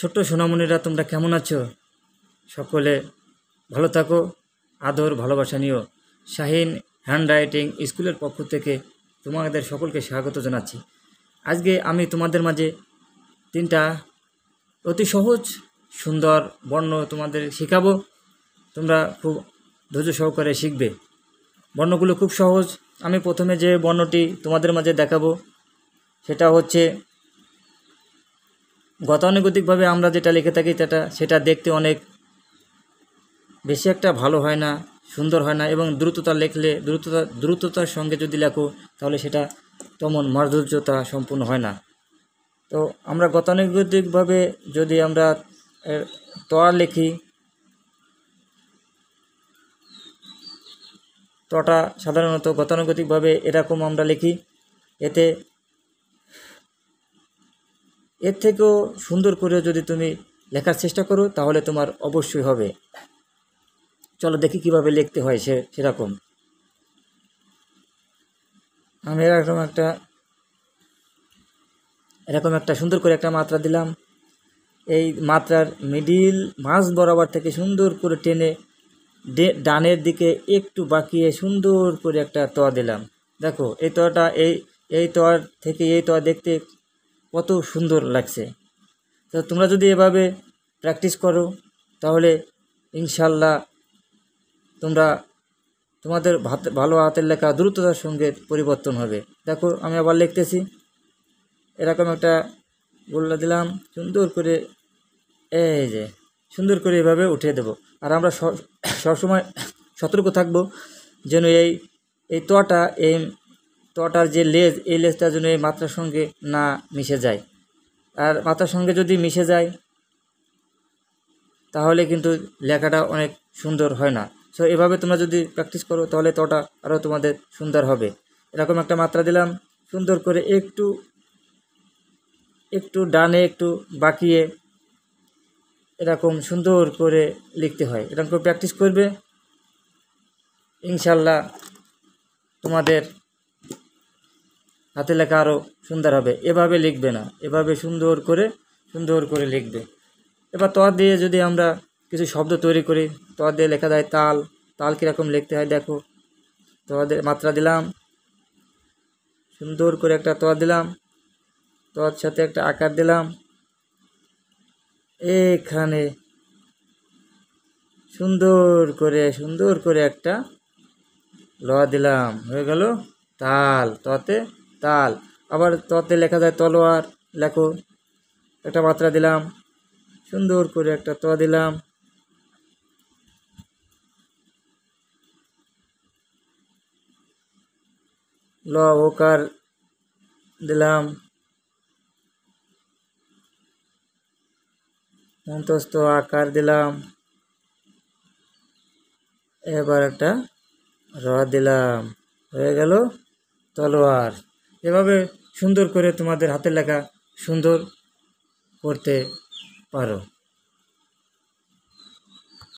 ছোট্ট সোনামণিরা তোমরা কেমন আছো? সকলে ভালো থাকো, আদর ভালোবাসা নিও। শাহিন হ্যান্ডরাইটিং স্কুলের পক্ষ থেকে তোমাদের সকলকে স্বাগত জানাচ্ছি। আজকে আমি তোমাদের মাঝে 3টা অতি সহজ সুন্দর বর্ণ তোমাদের শেখাবো। তোমরা খুব ধৈর্য সহকারে শিখবে। বর্ণগুলো খুব সহজ। আমি প্রথমে যে বর্ণটি তোমাদের মাঝে দেখাবো সেটা হচ্ছে গতানুগতিকভাবে আমরা যেটা লিখে থাকি সেটা দেখতে অনেক বেশি একটা ভালো হয় না, সুন্দর হয় না, এবং দ্রুততা লিখলে দ্রুততার সঙ্গে যদি লেখো তাহলে সেটা তেমন মাধুর্যতা সম্পূর্ণ হয় না। তো আমরা গতানুগতিকভাবে যদি আমরা তয়া লিখি, তটা সাধারণত গতানুগতিকভাবে এরকম আমরা লিখি। এর থেকেও সুন্দর করে যদি তুমি লেখার চেষ্টা করো তাহলে তোমার অবশ্যই হবে। চলো দেখি কিভাবে লিখতে হয় সেরকম। আমি এরকম একটা সুন্দর করে একটা মাত্রা দিলাম। এই মাত্রার মিডিল মাঝ বরাবর থেকে সুন্দর করে টেনে ডানের দিকে একটু বাঁকিয়ে সুন্দর করে একটা তোয়া দিলাম। দেখো এই তোয়াটা এই তোয়ার থেকে এই তোয়া দেখতে কত সুন্দর লাগছে। তো তোমরা যদি এভাবে প্র্যাকটিস করো তাহলে ইনশাল্লাহ তোমাদের ভালো হাতের লেখা দ্রুততার সঙ্গে পরিবর্তন হবে। দেখো আমি আবার লিখতেছি, এরকম একটা গোল্লা দিলাম, সুন্দর করে এই যে সুন্দর করে এভাবে উঠিয়ে দেব। আর আমরা সবসময় সতর্ক থাকব যেন এই তোয়াটার যে লেজ, এই লেজটা যেন এই মাত্রার সঙ্গে না মিশে যায়। আর মাত্রার সঙ্গে যদি মিশে যায় তাহলে কিন্তু লেখাটা অনেক সুন্দর হয় না। সো এভাবে তোমরা যদি প্র্যাকটিস করো তাহলে তোটা আরও তোমাদের সুন্দর হবে। এরকম একটা মাত্রা দিলাম, সুন্দর করে একটু ডানে একটু বাঁকিয়ে এরকম সুন্দর করে লিখতে হয়। এরকম করে প্র্যাকটিস করবে, ইনশাল্লাহ তোমাদের হাতে লেখা আরও সুন্দর হবে। এভাবে লিখবে না, এভাবে সুন্দর করে লিখবে। এবার তোয়া দিয়ে যদি আমরা কিছু শব্দ তৈরি করি, তোয়া দিয়ে লেখা যায় তাল কীরকম লিখতে হয় দেখো। তোয়া দিয়ে মাত্রা দিলাম, সুন্দর করে একটা তোয়া দিলাম, তোয়ার সাথে একটা আকার দিলাম, এখানে সুন্দর করে একটা ল দিলাম, হয়ে গেল তাল। তোয়াতে তাল। আবার তোয়াতে লেখা যায় তলোয়ার, লেখো। একটা মাত্রা দিলাম, সুন্দর করে একটা তোয়া দিলাম, ল ওকার দিলাম, মন্তস্থ আকার দিলাম, এবার একটা র দিলাম, হয়ে গেল তলোয়ার। এভাবে সুন্দর করে তোমাদের হাতের লেখা সুন্দর করতে পারো।